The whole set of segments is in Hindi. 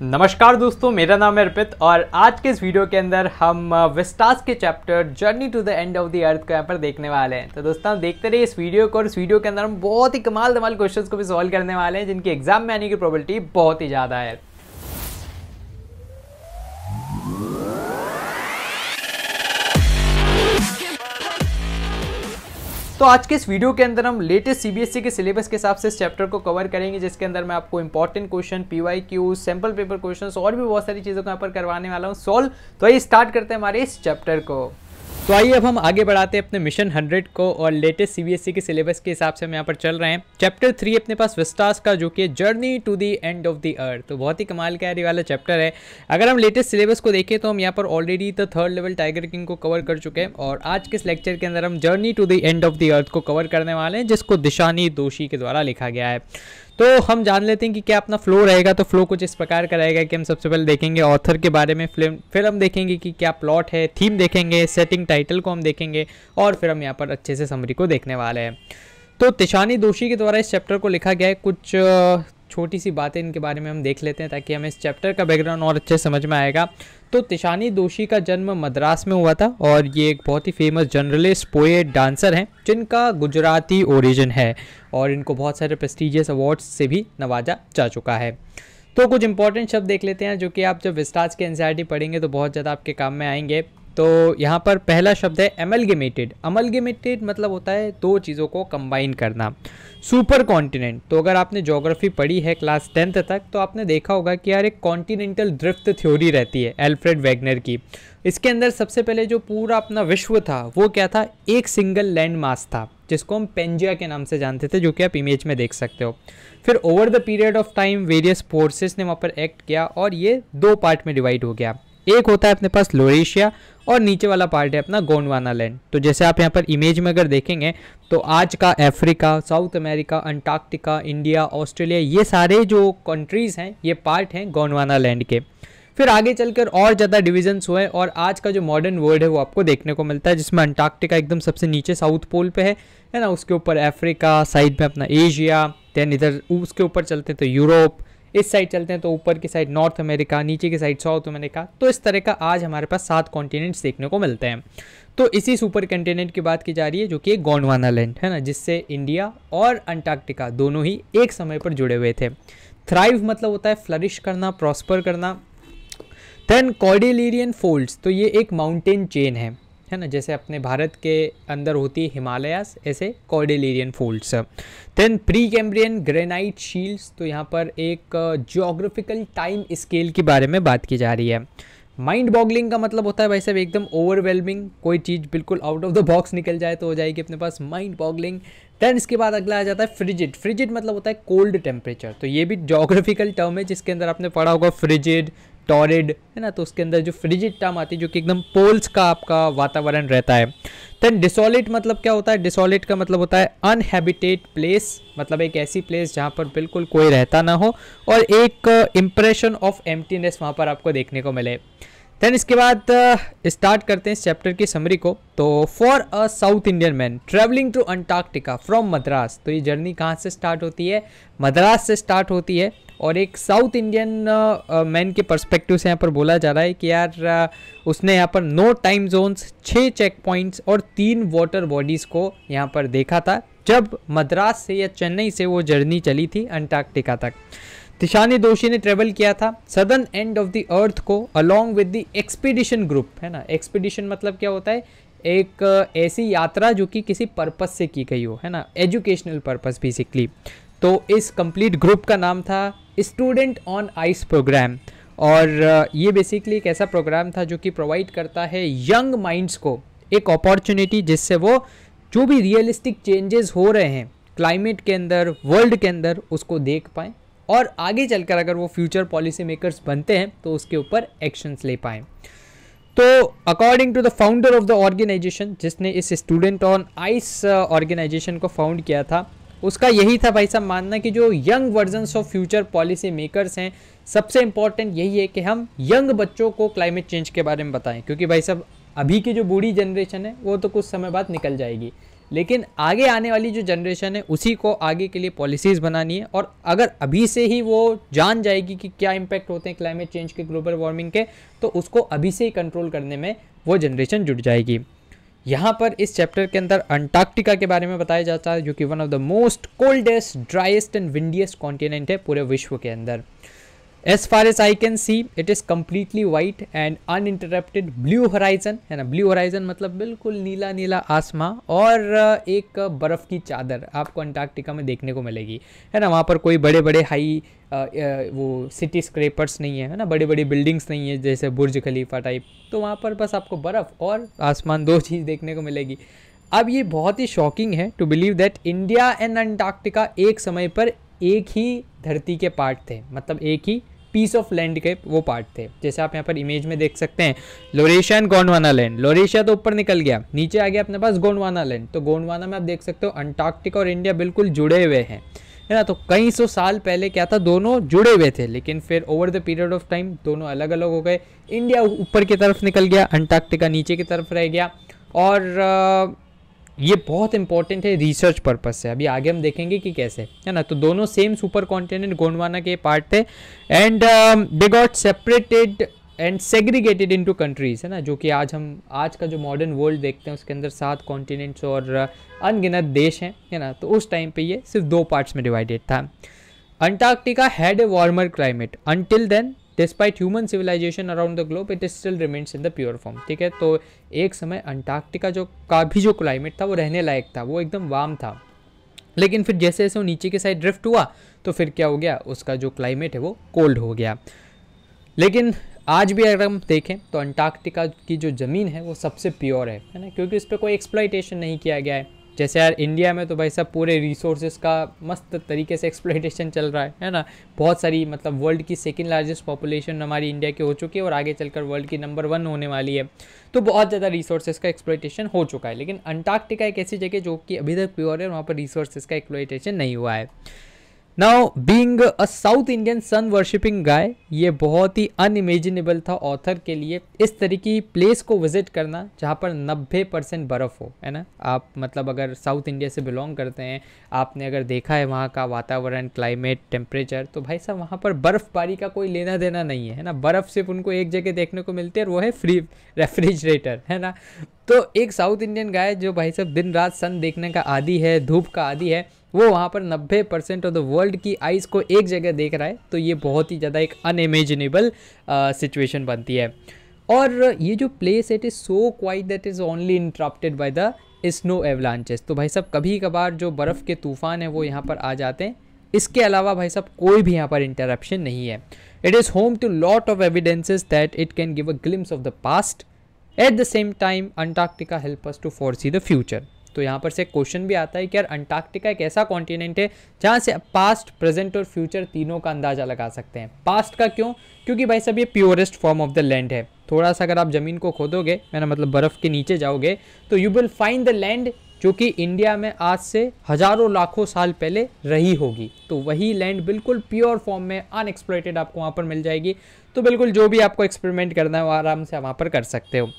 नमस्कार दोस्तों, मेरा नाम है अर्पित और आज के इस वीडियो के अंदर हम विस्टास के chapter journey to the end of the earth को यहाँ पर देखने वाले हैं। तो दोस्तों हम देखते रहिए इस वीडियो को और इस वीडियो के अंदर हम बहुत ही कमाल क्वेश्चंस को भी सॉल्व करने वाले हैं जिनकी एग्जाम में आने की प्रोबेबिलिटी बहुत ही ज़्यादा है। तो आज के इस वीडियो के अंदर हम लेटेस्ट सीबीएसई के सिलेबस के हिसाब से इस चैप्टर को कवर करेंगे, जिसके अंदर मैं आपको important question, PYQ, sample paper questions और भी बहुत सारी चीज़ों को यहाँ पर करवाने वाला हूँ सॉल्व। तो आइए स्टार्ट करते हैं हमारे इस चैप्टर को। तो आइए अब हम आगे बढ़ाते हैं अपने मिशन 100 को और लेटेस्ट सीबीएसई के सिलेबस के हिसाब से हम यहाँ पर चल रहे हैं। चैप्टर 3 अपने पास विस्टास का, जो कि journey to the end of the earth. तो बहुत ही कमाल का ये वाला चैप्टर है। अगर हम लेटेस्ट सिलेबस को देखें तो हम यहाँ पर already the 3rd level tiger king को कवर कर चुके हैं और आज के इस लेक्चर के अंदर हम journey to the end of the earth को कवर करने वाले हैं, जिसको दिशानी दोषी के द्वारा लिखा गया है। तो हम जान लेते हैं कि क्या अपना फ्लो रहेगा। तो फ्लो कुछ इस प्रकार का रहेगा कि हम सबसे पहले देखेंगे ऑथर के बारे में, फिर हम देखेंगे कि क्या प्लॉट है, थीम देखेंगे, सेटिंग, टाइटल को हम देखेंगे और फिर हम यहाँ पर अच्छे से समरी को देखने वाले हैं। तो दिशानी दोषी के द्वारा इस चैप्टर को लिखा गया है। कुछ छोटी सी बातें इनके बारे में हम देख लेते हैं ताकि हमें इस चैप्टर का बैकग्राउंड और अच्छे समझ में आएगा। तो दिशानी दोषी का जन्म मद्रास में हुआ था और ये एक बहुत ही फेमस जर्नलिस्ट, पोएट, डांसर हैं जिनका गुजराती ओरिजिन है और इनको बहुत सारे प्रेस्टीजियस अवार्ड्स से भी नवाजा जा चुका है। तो कुछ इंपॉर्टेंट शब्द देख लेते हैं जो कि आप जब विस्टास के एनसीईआरटी पढ़ेंगे तो बहुत ज़्यादा आपके काम में आएंगे। तो यहाँ पर पहला शब्द है एमलगेमेटेड। अमलगेमेटेड मतलब होता है दो चीज़ों को कंबाइन करना। सुपर कॉन्टिनेंट, तो अगर आपने ज्योग्राफी पढ़ी है क्लास 10th तक तो आपने देखा होगा कि यार एक कॉन्टिनेंटल ड्रिफ्ट थ्योरी रहती है एल्फ्रेड वेगनर की। इसके अंदर सबसे पहले जो पूरा अपना विश्व था वो क्या था, एक सिंगल लैंड मास था जिसको हम पेंजिया के नाम से जानते थे, जो कि आप इमेज में देख सकते हो। फिर over the period of time various forces ने वहाँ पर एक्ट किया और ये दो पार्ट में डिवाइड हो गया। एक होता है अपने पास लोरेशिया और नीचे वाला पार्ट है अपना गोंडवाना लैंड। तो जैसे आप यहाँ पर इमेज में अगर देखेंगे तो आज का Africa, south America, Antarctica, India, Australia, ये सारे जो कंट्रीज़ हैं ये पार्ट हैं गोंडवाना लैंड के। फिर आगे चलकर और ज़्यादा डिविजन्स हुए और आज का जो मॉडर्न वर्ल्ड है वो आपको देखने को मिलता है, जिसमें अंटार्कटिका एकदम सबसे नीचे साउथ पोल पे है ना। उसके ऊपर अफ्रीका, साइड में अपना एशिया, देन इधर उसके ऊपर चलते हैं तो यूरोप, इस साइड चलते हैं तो ऊपर की साइड नॉर्थ अमेरिका, नीचे की साइड साउथ अमेरिका। तो इस तरह का आज हमारे पास 7 कॉन्टिनेंट्स देखने को मिलते हैं। तो इसी सुपर कॉन्टिनेंट की बात की जा रही है जो कि गोंडवाना लैंड है ना, जिससे इंडिया और अंटार्कटिका दोनों ही एक समय पर जुड़े हुए थे। थ्राइव मतलब होता है फ्लरिश करना, प्रॉस्पर करना। देन कॉर्डिलेरियन फोल्ड्स, तो ये एक माउंटेन चेन है ना, जैसे अपने भारत के अंदर होती है हिमालयास, ऐसे cordilleran folds. Then Precambrian granite shields, तो यहाँ पर एक ज्योग्राफिकल टाइम स्केल के बारे में बात की जा रही है। माइंड बॉगलिंग का मतलब होता है भाई साहब एकदम ओवरवेलमिंग, कोई चीज़ बिल्कुल आउट ऑफ द बॉक्स निकल जाए तो हो जाएगी अपने पास माइंड बॉगलिंग। देन इसके बाद अगला आ जाता है फ्रिजिड। फ्रिजिड मतलब होता है कोल्ड टेम्परेचर, तो ये भी ज्योग्राफिकल टर्म है जिसके अंदर आपने पढ़ा होगा फ्रिजिड, टॉरिड है ना। तो उसके अंदर जो फ्रिजिड टर्म आती है जो कि एकदम पोल्स का आपका वातावरण रहता है। देन डिसोलेट मतलब क्या होता है, डिसोलेट का मतलब होता है अनहैबिटेड प्लेस, मतलब एक ऐसी प्लेस जहाँ पर बिल्कुल कोई रहता ना हो और एक इम्प्रेशन ऑफ एम्प्टीनेस वहाँ पर आपको देखने को मिले। देन इसके बाद स्टार्ट करते हैं इस चैप्टर की समरी को। तो for a south Indian man travelling to Antarctica from Madras, तो ये जर्नी कहाँ से स्टार्ट होती है, मद्रास से स्टार्ट होती है। और एक साउथ इंडियन मैन के पर्सपेक्टिव से यहाँ पर बोला जा रहा है कि यार उसने यहाँ पर 9 टाइम जोन्स, 6 चेक पॉइंट्स और 3 वाटर बॉडीज़ को यहाँ पर देखा था जब मद्रास से या चेन्नई से वो जर्नी चली थी अंटार्कटिका तक। दिशानी दोषी ने ट्रेवल किया था southern end of the earth को along with the expedition group, है ना। एक्सपीडिशन मतलब क्या होता है, एक ऐसी यात्रा जो कि किसी पर्पस से की गई हो, है ना, एजुकेशनल पर्पस बेसिकली। तो इस कंप्लीट ग्रुप का नाम था स्टूडेंट ऑन आइस प्रोग्राम और ये बेसिकली एक ऐसा प्रोग्राम था जो कि प्रोवाइड करता है यंग माइंड्स को एक अपॉर्चुनिटी जिससे वो जो भी रियलिस्टिक चेंजेस हो रहे हैं क्लाइमेट के अंदर, वर्ल्ड के अंदर, उसको देख पाएँ और आगे चलकर अगर वो फ्यूचर पॉलिसी मेकर्स बनते हैं तो उसके ऊपर एक्शंस ले पाएँ। तो according to the founder of the organisation, जिसने इस स्टूडेंट ऑन आइस ऑर्गेनाइजेशन को फाउंड किया था, उसका यही था भाई साहब मानना कि जो young versions of future policy makers हैं, सबसे इंपॉर्टेंट यही है कि हम यंग बच्चों को क्लाइमेट चेंज के बारे में बताएं, क्योंकि भाई साहब अभी की जो बूढ़ी जनरेशन है वो तो कुछ समय बाद निकल जाएगी, लेकिन आगे आने वाली जो जनरेशन है उसी को आगे के लिए पॉलिसीज़ बनानी है, और अगर अभी से ही वो जान जाएगी कि क्या इम्पैक्ट होते हैं क्लाइमेट चेंज के, ग्लोबल वार्मिंग के, तो उसको अभी से ही कंट्रोल करने में वो जनरेशन जुट जाएगी। यहाँ पर इस चैप्टर के अंदर अंटार्कटिका के बारे में बताया जाता है, जो कि one of the most coldest, driest and windiest continent है पूरे विश्व के अंदर। As far as I can see, it is completely white and uninterrupted blue horizon, है ना। ब्लू horizon मतलब बिल्कुल नीला नीला आसमां, और एक बर्फ़ की चादर आपको अंटार्कटिका में देखने को मिलेगी, है ना। वहाँ पर कोई बड़े बड़े हाई वो सिटी स्क्रैपर्स नहीं है ना, बड़ी बड़ी बिल्डिंग्स नहीं है जैसे बुर्ज खलीफा टाइप, तो वहाँ पर बस आपको बर्फ़ और आसमान, दो चीज़ देखने को मिलेगी। अब ये बहुत ही शॉकिंग है to believe that India and Antarctica एक समय पर एक ही धरती के पार्ट थे, मतलब एक ही पीस ऑफ लैंड के वो पार्ट थे। जैसे आप यहाँ पर इमेज में देख सकते हैं, Laurasia and Gondwana land. Laurasia तो ऊपर निकल गया, नीचे आ गया अपने पास गोंडवाना लैंड। तो गोंडवाना में आप देख सकते हो अंटार्कटिका और इंडिया बिल्कुल जुड़े हुए हैं, है ना। तो कई सौ साल पहले क्या था, दोनों जुड़े हुए थे, लेकिन फिर over the period of time दोनों अलग अलग हो गए। इंडिया ऊपर की तरफ निकल गया, अंटार्कटिका नीचे की तरफ रह गया, और ये बहुत इंपॉर्टेंट है रिसर्च पर्पस से। अभी आगे हम देखेंगे कि कैसे, है ना। तो दोनों सेम सुपर कॉन्टिनेंट गोंडवाना के पार्ट थे, and they got separated and segregated into countries, है ना। जो कि आज का जो मॉडर्न वर्ल्ड देखते हैं उसके अंदर 7 कॉन्टिनेंट्स और अनगिनत देश हैं, है ना। तो उस टाइम पे ये सिर्फ 2 पार्ट्स में डिवाइडेड था। Antarctica had a warmer climate until then, despite human civilisation around the globe it still remains in the pure form, ठीक है। तो एक समय अंटार्कटिका जो क्लाइमेट था वो रहने लायक था, वो एकदम वार्म था, लेकिन फिर जैसे जैसे वो नीचे की साइड ड्रिफ्ट हुआ तो फिर क्या हो गया, उसका जो क्लाइमेट है वो कोल्ड हो गया। लेकिन आज भी अगर हम देखें तो अंटार्कटिका की जो ज़मीन है वो सबसे प्योर है ना, क्योंकि उस पर कोई एक्सप्लॉइटेशन नहीं किया गया है। जैसे यार इंडिया में तो भाई साहब पूरे रिसोर्सेज का मस्त तरीके से एक्सप्लॉइटेशन चल रहा है ना। बहुत सारी, मतलब वर्ल्ड की सेकंड लार्जेस्ट पॉपुलेशन हमारी इंडिया की हो चुकी है, और आगे चलकर वर्ल्ड की नंबर 1 होने वाली है। तो बहुत ज़्यादा रिसोर्सेज का एक्सप्लॉइटेशन हो चुका है, लेकिन अंटार्कटिका एक ऐसी जगह जो कि अभी तक प्योर है, वहाँ पर रिसोर्सेज का एक्सप्लॉइटेशन नहीं हुआ है। Now being a south Indian sun worshipping guy, ये बहुत ही अनइमेजिनेबल था ऑथर के लिए, इस तरह की प्लेस को विजिट करना जहाँ पर 90% बर्फ़ हो, है ना। आप मतलब अगर साउथ इंडिया से बिलोंग करते हैं, आपने अगर देखा है वहाँ का वातावरण, क्लाइमेट, टेम्परेचर, तो भाई साहब वहाँ पर बर्फ़बारी का कोई लेना देना नहीं है ना। बर्फ़ सिर्फ उनको एक जगह देखने को मिलती है, और वो है फ्री रेफ्रिजरेटर, है ना। तो एक साउथ इंडियन गाय जो भाई साहब दिन रात सन देखने का आदी है, धूप का आदी है, वो वहाँ पर 90% ऑफ द वर्ल्ड की आइज़ को एक जगह देख रहा है, तो ये बहुत ही ज़्यादा एक अनइमेजिनेबल सिचुएशन बनती है। और ये जो place it is so quite that is only interrupted by the snow avalanches. तो भाई साहब कभी कभार जो बर्फ़ के तूफ़ान है वो यहाँ पर आ जाते हैं, इसके अलावा भाई साहब कोई भी यहाँ पर इंटरप्शन नहीं है। It is home to lot of evidences that it can give a glimpse of the past, at the same time Antarctica help us to foresee the future. तो यहाँ पर से क्वेश्चन भी आता है कि यार अंटार्कटिका एक ऐसा कॉन्टिनेंट है जहाँ से पास्ट, प्रेजेंट और फ्यूचर तीनों का अंदाजा लगा सकते हैं। पास्ट का क्यों? क्योंकि भाई साहब ये purest form of the land है। थोड़ा सा अगर आप ज़मीन को खोदोगे, है ना, मतलब बर्फ़ के नीचे जाओगे, तो you will find the land जो कि इंडिया में आज से हज़ारों लाखों साल पहले रही होगी। तो वही लैंड बिल्कुल प्योर फॉर्म में अनएक्सप्लॉइटेड आपको वहाँ पर मिल जाएगी। तो बिल्कुल जो भी आपको एक्सपेरिमेंट करना है वो आराम से वहाँ पर कर सकते हो।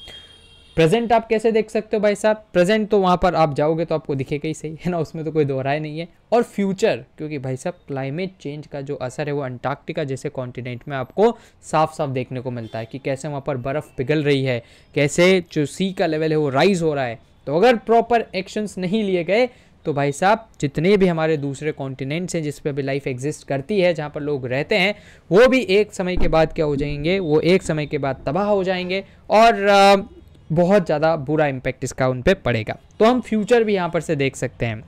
प्रेजेंट आप कैसे देख सकते हो भाई साहब? प्रेजेंट तो वहाँ पर आप जाओगे तो आपको दिखेगा ही सही, है ना, उसमें तो कोई दोहराए नहीं है। और फ्यूचर, क्योंकि भाई साहब क्लाइमेट चेंज का जो असर है वो अंटार्कटिका जैसे कॉन्टिनेंट में आपको साफ साफ देखने को मिलता है कि कैसे वहाँ पर बर्फ़ पिघल रही है, कैसे जो सी का लेवल है वो राइज हो रहा है। तो अगर प्रॉपर एक्शंस नहीं लिए गए तो भाई साहब जितने भी हमारे दूसरे कॉन्टिनेंट्स हैं जिस पे भी लाइफ एग्जिस्ट करती है, जहाँ पर लोग रहते हैं, वो भी एक समय के बाद क्या हो जाएंगे, वो एक समय के बाद तबाह हो जाएंगे, और बहुत ज़्यादा बुरा इम्पैक्ट इसका उन पे पड़ेगा। तो हम फ्यूचर भी यहाँ पर से देख सकते हैं।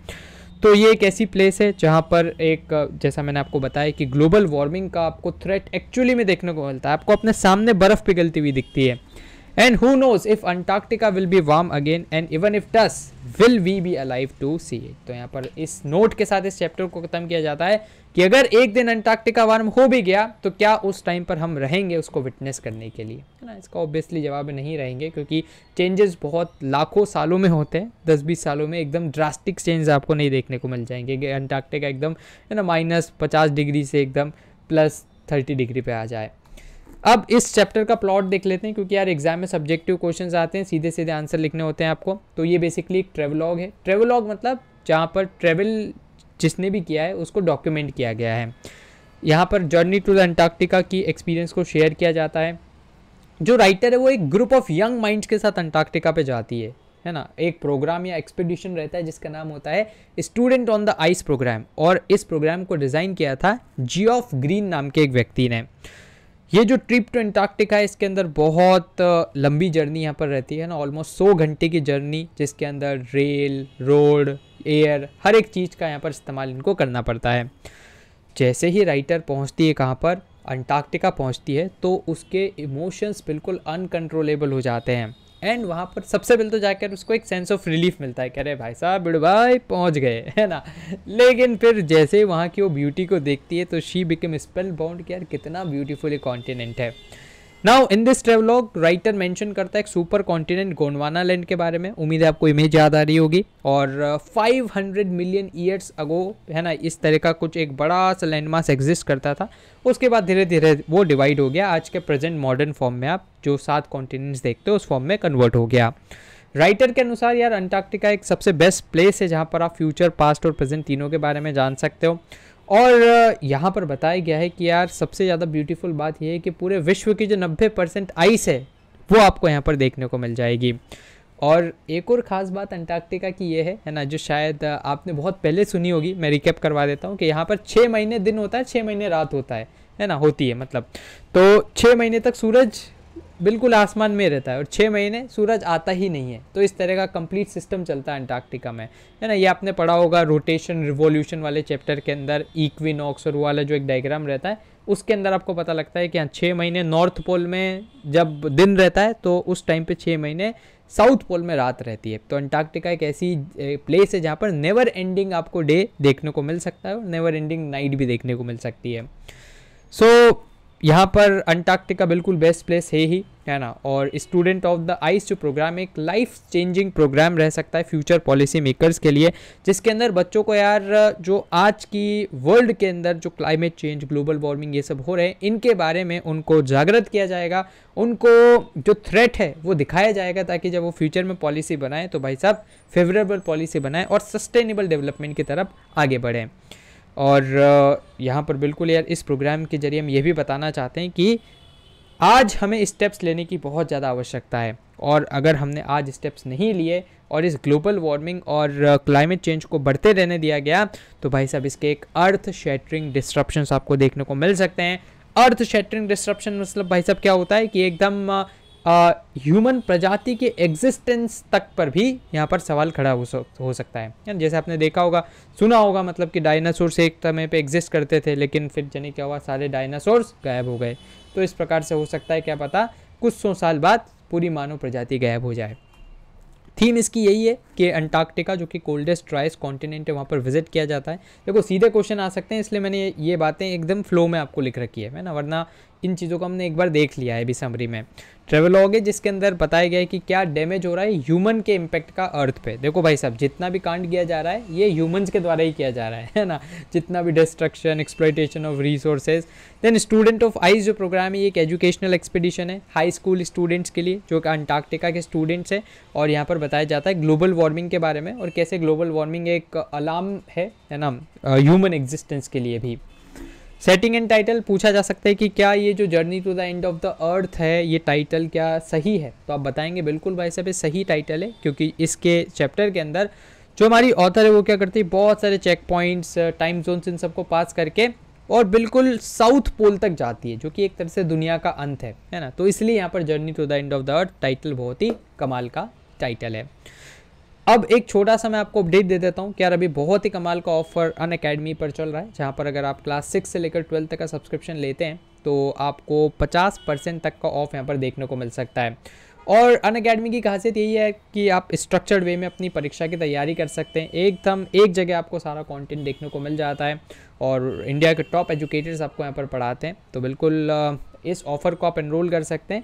तो ये एक ऐसी प्लेस है जहाँ पर एक, जैसा मैंने आपको बताया कि ग्लोबल वार्मिंग का आपको थ्रेट एक्चुअली में देखने को मिलता है। आपको अपने सामने बर्फ़ पिघलती हुई दिखती है। And who knows if Antarctica will be warm again, and even if does, will we be alive to see it? तो यहाँ पर इस नोट के साथ इस चैप्टर को खत्म किया जाता है कि अगर एक दिन अंटार्कटिका वार्म हो भी गया तो क्या उस टाइम पर हम रहेंगे उसको विटनेस करने के लिए, है ना। इसका ऑब्वियसली जवाब नहीं रहेंगे, क्योंकि चेंजेस बहुत लाखों सालों में होते हैं। 10-20 सालों में एकदम ड्रास्टिक चेंज आपको नहीं देखने को मिल जाएंगे कि अंटार्कटिका एकदम, है ना, -50 डिग्री से एकदम +30 डिग्री पे आ जाए। अब इस चैप्टर का प्लॉट देख लेते हैं, क्योंकि यार एग्जाम में सब्जेक्टिव क्वेश्चंस आते हैं, सीधे सीधे आंसर लिखने होते हैं आपको। तो ये बेसिकली एक ट्रेवलॉग है। ट्रेवलॉग मतलब जहाँ पर ट्रेवल जिसने भी किया है उसको डॉक्यूमेंट किया गया है। यहाँ पर जर्नी टू द अंटार्कटिका की एक्सपीरियंस को शेयर किया जाता है। जो राइटर है वो एक ग्रुप ऑफ यंग माइंड्स के साथ अंटार्कटिका पे जाती है ना। एक प्रोग्राम या एक्सपीडिशन रहता है जिसका नाम होता है student on the ice programme, और इस प्रोग्राम को डिज़ाइन किया था जियोफ ग्रीन नाम के एक व्यक्ति ने। ये जो ट्रिप टू अंटार्कटिका है इसके अंदर बहुत लंबी जर्नी यहाँ पर रहती है ना, ऑलमोस्ट 100 घंटे की जर्नी, जिसके अंदर रेल, रोड, एयर, हर एक चीज़ का यहाँ पर इस्तेमाल इनको करना पड़ता है। जैसे ही राइटर पहुँचती है कहाँ पर, अंटार्कटिका पहुँचती है, तो उसके इमोशंस बिल्कुल अनकंट्रोलेबल हो जाते हैं। एंड वहाँ पर सबसे पहले तो जाकर उसको एक सेंस ऑफ रिलीफ मिलता है कि अरे भाई साहब बिड़ भाई पहुँच गए, है ना। लेकिन फिर जैसे ही वहाँ की वो ब्यूटी को देखती है तो शी बिकम स्पेल बाउंड कि यार कितना ब्यूटीफुल कॉन्टिनेंट है। Now in this travelogue writer mention करता है एक सुपर कॉन्टिनेंट गोंडवाना लैंड के बारे में। उम्मीद है आपको इमेज याद आ रही होगी। और 500 मिलियन ईयर्स अगो, है ना, इस तरह का कुछ एक बड़ा सा लैंड मास एग्जिस्ट करता था। उसके बाद धीरे धीरे वो डिवाइड हो गया। आज के प्रेजेंट मॉडर्न फॉर्म में आप जो 7 कॉन्टिनेंट्स देखते हो उस फॉर्म में कन्वर्ट हो गया। राइटर के अनुसार यार अंटार्कटिका एक सबसे बेस्ट प्लेस है जहाँ पर आप फ्यूचर, पास्ट और प्रेजेंट तीनों के बारे में जान सकते हो। और यहाँ पर बताया गया है कि यार सबसे ज़्यादा ब्यूटीफुल बात यह है कि पूरे विश्व की जो 90% आइस है वो आपको यहाँ पर देखने को मिल जाएगी। और एक और ख़ास बात अंटार्कटिका की ये है ना, जो शायद आपने बहुत पहले सुनी होगी, मैं रिकैप करवा देता हूँ कि यहाँ पर 6 महीने दिन होता है, 6 महीने रात होता है ना, होती है मतलब। तो 6 महीने तक सूरज बिल्कुल आसमान में रहता है और 6 महीने सूरज आता ही नहीं है। तो इस तरह का कंप्लीट सिस्टम चलता है अंटार्कटिका में, है ना। ये आपने पढ़ा होगा रोटेशन रिवॉल्यूशन वाले चैप्टर के अंदर, इक्विनॉक्स और वाला जो एक डायग्राम रहता है उसके अंदर आपको पता लगता है कि हाँ 6 महीने नॉर्थ पोल में जब दिन रहता है तो उस टाइम पे 6 महीने साउथ पोल में रात रहती है। तो अंटार्कटिका एक ऐसी प्लेस है जहाँ पर नेवर एंडिंग आपको डे देखने को मिल सकता है और नेवर एंडिंग नाइट भी देखने को मिल सकती है। सो यहाँ पर अंटार्कटिका बिल्कुल बेस्ट प्लेस है ही, है ना। और स्टूडेंट ऑफ द आइस जो प्रोग्राम एक लाइफ चेंजिंग प्रोग्राम रह सकता है फ्यूचर पॉलिसी मेकर्स के लिए, जिसके अंदर बच्चों को यार जो आज की वर्ल्ड के अंदर जो क्लाइमेट चेंज, ग्लोबल वार्मिंग ये सब हो रहे हैं, इनके बारे में उनको जागृत किया जाएगा, उनको जो थ्रेट है वो दिखाया जाएगा, ताकि जब वो फ्यूचर में पॉलिसी बनाए तो भाई साहब फेवरेबल पॉलिसी बनाए और सस्टेनेबल डेवलपमेंट की तरफ आगे बढ़ें। और यहाँ पर बिल्कुल यार इस प्रोग्राम के जरिए हम ये भी बताना चाहते हैं कि आज हमें स्टेप्स लेने की बहुत ज़्यादा आवश्यकता है, और अगर हमने आज स्टेप्स नहीं लिए और इस ग्लोबल वार्मिंग और क्लाइमेट चेंज को बढ़ते रहने दिया गया तो भाई साहब इसके एक अर्थ शैटरिंग डिस्ट्रप्शंस आपको देखने को मिल सकते हैं। अर्थ शैटरिंग डिस्ट्रप्शन मतलब भाई साहब क्या होता है कि एकदम ह्यूमन प्रजाति के एग्जिस्टेंस तक पर भी यहाँ पर सवाल खड़ा हो सकता है। जैसे आपने देखा होगा, सुना होगा, मतलब कि डायनासोर्स एक समय पे एग्जिस्ट करते थे लेकिन फिर जाने क्या हुआ, सारे डायनासोर्स गायब हो गए। तो इस प्रकार से हो सकता है, क्या पता कुछ 100 साल बाद पूरी मानव प्रजाति गायब हो जाए। थीम इसकी यही है कि अंटार्कटिका जो कि कोल्डेस्ट ड्राइस्ट कॉन्टिनेंट है वहाँ पर विजिट किया जाता है। देखो सीधे क्वेश्चन आ सकते हैं, इसलिए मैंने ये बातें एकदम फ्लो में आपको लिख रखी है ना, वरना इन चीज़ों को हमने एक बार देख लिया है अभी समरी में। ट्रेवलॉग है जिसके अंदर बताया गया है कि क्या डैमेज हो रहा है ह्यूमन के इम्पैक्ट का अर्थ पे। देखो भाई साहब जितना भी कांड किया जा रहा है ये ह्यूमंस के द्वारा ही किया जा रहा है ना, जितना भी destruction, exploitation of resources. Then student of ice जो प्रोग्राम है ये एक एजुकेशनल एक्सपीडिशन है हाई स्कूल स्टूडेंट्स के लिए जो कि अंटार्कटिका के स्टूडेंट्स हैं, और यहाँ पर बताया जाता है ग्लोबल वार्मिंग के बारे में और कैसे ग्लोबल वार्मिंग एक अलार्म है ना ह्यूमन एग्जिस्टेंस के लिए भी। सेटिंग एंड टाइटल पूछा जा सकता है कि क्या ये जो journey to the end of the earth है ये टाइटल क्या सही है, तो आप बताएंगे बिल्कुल भाई साहब सही टाइटल है, क्योंकि इसके चैप्टर के अंदर जो हमारी ऑथर है वो क्या करती है, बहुत सारे चेक पॉइंट्स, टाइम जोन्स, इन सबको पास करके और बिल्कुल साउथ पोल तक जाती है जो कि एक तरह से दुनिया का अंत है ना। तो इसलिए यहाँ पर journey to the end of the earth title बहुत ही कमाल का टाइटल है। अब एक छोटा सा मैं आपको अपडेट दे देता हूँ कि यार अभी बहुत ही कमाल का ऑफर अनअकैडमी पर चल रहा है, जहाँ पर अगर आप क्लास 6 से लेकर 12 तक का सब्सक्रिप्शन लेते हैं तो आपको 50% तक का ऑफ यहाँ पर देखने को मिल सकता है। और अनअकैडमी की खासियत यही है कि आप स्ट्रक्चर्ड वे में अपनी परीक्षा की तैयारी कर सकते हैं। एकदम एक जगह आपको सारा कंटेंट देखने को मिल जाता है और इंडिया के टॉप एजुकेटर्स आपको यहाँ पर पढ़ाते हैं। तो बिल्कुल इस ऑफ़र को आप एनरोल कर सकते हैं,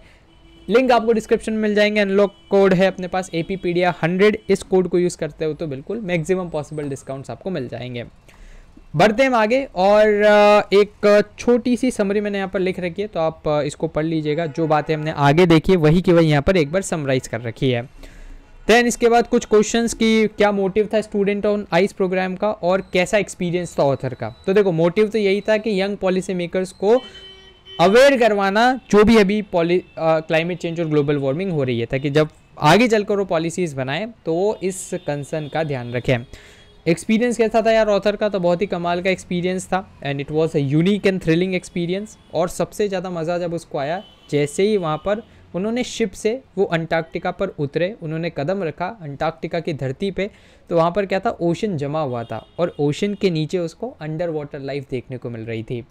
लिंक आपको डिस्क्रिप्शन में मिल जाएंगे। अनलॉक कोड है अपने पास APpedia 100, इस कोड को यूज़ करते हो तो बिल्कुल मैक्सिमम पॉसिबल डिस्काउंट्स आपको मिल जाएंगे। बढ़ते हैं हम आगे, और एक छोटी सी समरी मैंने यहाँ पर लिख रखी है, तो आप इसको पढ़ लीजिएगा। जो बातें हमने आगे देखी है वही की वही यहाँ पर एक बार समराइज कर रखी है। देन इसके बाद कुछ क्वेश्चंस की क्या मोटिव था स्टूडेंट ऑन आइस प्रोग्राम का, और कैसा एक्सपीरियंस था ऑथर का। तो देखो मोटिव तो यही था कि यंग पॉलिसी मेकर्स को अवेयर करवाना जो भी अभी क्लाइमेट चेंज और ग्लोबल वार्मिंग हो रही है, ताकि जब आगे चलकर वो पॉलिसीज़ बनाएं तो वो इस कंसर्न का ध्यान रखें। एक्सपीरियंस कैसा था यार ऑथर का, तो बहुत ही कमाल का एक्सपीरियंस था, and it was a unique and thrilling experience. और सबसे ज़्यादा मज़ा जब उसको आया जैसे ही वहाँ पर उन्होंने शिप से वो अंटार्कटिका पर उतरे, उन्होंने कदम रखा अंटार्कटिका की धरती पे, तो वहाँ पर क्या था, ओशन जमा हुआ था, और ओशन के नीचे उसको अंडर वाटर लाइफ देखने को मिल रही थी।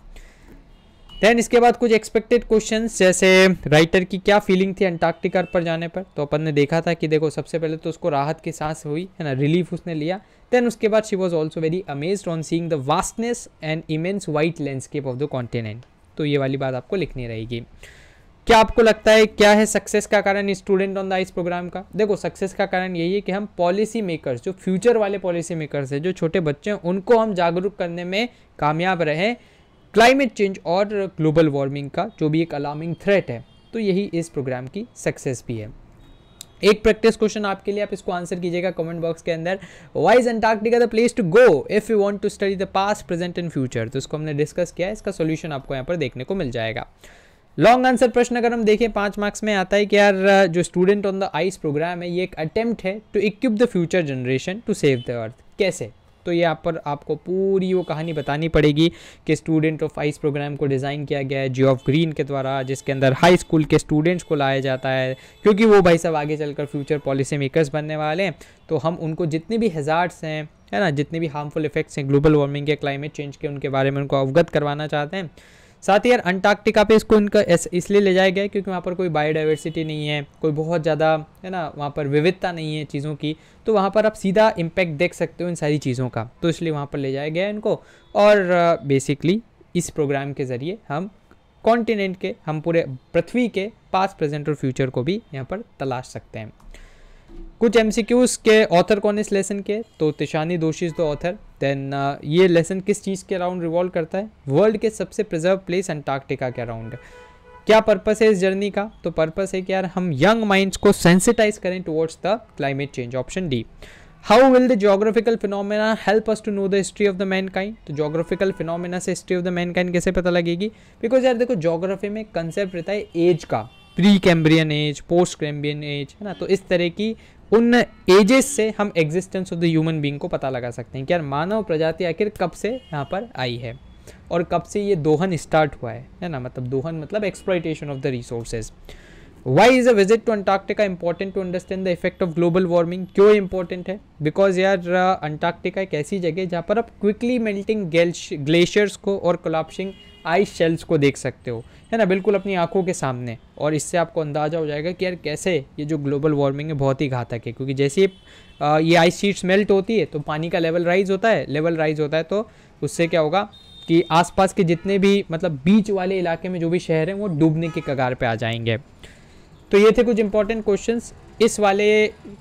देन इसके बाद कुछ एक्सपेक्टेड क्वेश्चंस, जैसे राइटर की क्या फीलिंग थी अंटार्कटिका पर जाने पर। तो अपन ने देखा था कि देखो सबसे पहले तो उसको राहत की सांस हुई है ना, रिलीफ उसने लिया। देन उसके बाद she was also very amazed on seeing the vastness and immense white landscape of the continent. तो ये वाली बात आपको लिखनी रहेगी। क्या आपको लगता है क्या है सक्सेस का कारण student on the ice programme का। देखो सक्सेस का कारण यही है कि हम पॉलिसी मेकर्स, जो फ्यूचर वाले पॉलिसी मेकर्स हैं, जो छोटे बच्चे हैं, उनको हम जागरूक करने में कामयाब रहे क्लाइमेट चेंज और ग्लोबल वार्मिंग का जो भी एक अलार्मिंग थ्रेट है। तो यही इस प्रोग्राम की सक्सेस भी है। एक प्रैक्टिस क्वेश्चन आपके लिए, आप इसको आंसर कीजिएगा कमेंट बॉक्स के अंदर। Why is Antarctica the place to go if you want to study the past, present and future. तो इसको हमने डिस्कस किया है, इसका सॉल्यूशन आपको यहाँ पर देखने को मिल जाएगा। लॉन्ग आंसर प्रश्न अगर हम देखें 5 मार्क्स में आता है कि यार जो student on the ice programme है, ये एक अटेम्प्ट है to equip the future generation to save the earth. कैसे, तो ये यहाँ पर आपको पूरी वो कहानी बतानी पड़ेगी कि स्टूडेंट ऑफ आइस प्रोग्राम को डिज़ाइन किया गया है जियोफ ग्रीन के द्वारा, जिसके अंदर हाई स्कूल के स्टूडेंट्स को लाया जाता है, क्योंकि वो भाई सब आगे चलकर फ्यूचर पॉलिसी मेकर्स बनने वाले हैं। तो हम उनको जितने भी हैज़ार्ड्स हैं, है ना, जितने भी हार्मफुल इफेक्ट्स हैं ग्लोबल वार्मिंग के, क्लाइमेट चेंज के, उनके बारे में उनको अवगत करवाना चाहते हैं। साथ ही यार अंटार्कटिका पे इसको इनका इसलिए ले जाया गया क्योंकि वहाँ पर कोई बायोडाइवर्सिटी नहीं है, कोई बहुत ज़्यादा, है ना, वहाँ पर विविधता नहीं है चीज़ों की, तो वहाँ पर आप सीधा इम्पैक्ट देख सकते हो इन सारी चीज़ों का, तो इसलिए वहाँ पर ले जाया गया इनको। और बेसिकली इस प्रोग्राम के ज़रिए हम कॉन्टिनेंट के, हम पूरे पृथ्वी के पास्ट, प्रेजेंट और फ्यूचर को भी यहाँ पर तलाश सकते हैं। कुछ एमसीक्यूज के ऑथर कौन इस लेसन के, तो तिशानी दोशी इज द ऑथर। देन ये लेसन किस चीज़ के अराउंड रिवॉल्व करता है, वर्ल्ड के सबसे प्रिजर्व प्लेस अंटार्कटिका के अराउंड। क्या पर्पस है इस जर्नी का, तो पर्पस है कि यार हम यंग माइंड्स को सेंसिटाइज करें towards the climate change, option D. How will the geographical phenomena help us to know the history of the mankind. तो जोग्राफिकल फिनोमेना से हिस्ट्री ऑफ द मैनकाइंड कैसे पता लगेगी, बिकॉज यार देखो जोग्राफी में कंसेप्ट रहता है एज का, pre Cambrian age, post Cambrian age, है ना, तो इस तरह की उन एजेस से हम existence of the human being को पता लगा सकते हैं कि यार मानव प्रजाति आखिर कब से यहाँ पर आई है और कब से ये दोहन स्टार्ट हुआ है ना, मतलब दोहन मतलब exploitation of the resources. Why is a visit to Antarctica important to understand the effect of global warming. क्यों इंपॉर्टेंट है, बिकॉज यार अंटार्कटिका एक ऐसी जगह है जहाँ पर आप क्विकली मेल्टिंग ग्लेशियर्स को और कोलैप्सिंग आइस शेल्स को देख सकते हो, है ना, बिल्कुल अपनी आंखों के सामने। और इससे आपको अंदाज़ा हो जाएगा कि यार कैसे ये जो ग्लोबल वार्मिंग है बहुत ही घातक है, क्योंकि जैसे ये आइस शीट्स मेल्ट होती है तो पानी का लेवल राइज होता है, तो उससे क्या होगा कि आसपास के जितने भी मतलब बीच वाले इलाके में जो भी शहर हैं वो डूबने के कगार पे आ जाएंगे। तो ये थे कुछ इंपॉर्टेंट क्वेश्चंस। इस वाले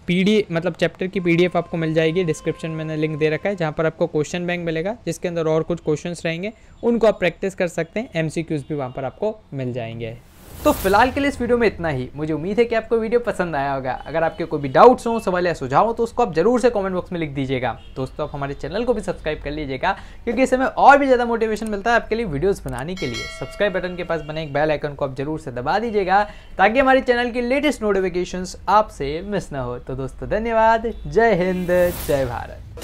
मतलब चैप्टर की पीडीएफ आपको मिल जाएगी, डिस्क्रिप्शन में मैंने लिंक दे रखा है, जहाँ पर आपको क्वेश्चन बैंक मिलेगा जिसके अंदर और कुछ क्वेश्चंस रहेंगे, उनको आप प्रैक्टिस कर सकते हैं। एमसीक्यूज भी वहाँ पर आपको मिल जाएंगे। तो फिलहाल के लिए इस वीडियो में इतना ही। मुझे उम्मीद है कि आपको वीडियो पसंद आया होगा। अगर आपके कोई भी डाउट्स हो, सवाल या सुझाव हो तो उसको आप जरूर से कमेंट बॉक्स में लिख दीजिएगा। दोस्तों आप हमारे चैनल को भी सब्सक्राइब कर लीजिएगा, क्योंकि इससे हमें और भी ज़्यादा मोटिवेशन मिलता है आपके लिए वीडियोस बनाने के लिए। सब्सक्राइब बटन के पास बने एक बेल आइकन को आप जरूर से दबा दीजिएगा, ताकि हमारे चैनल की लेटेस्ट नोटिफिकेशंस आपसे मिस ना हो। तो दोस्तों धन्यवाद, जय हिंद, जय भारत।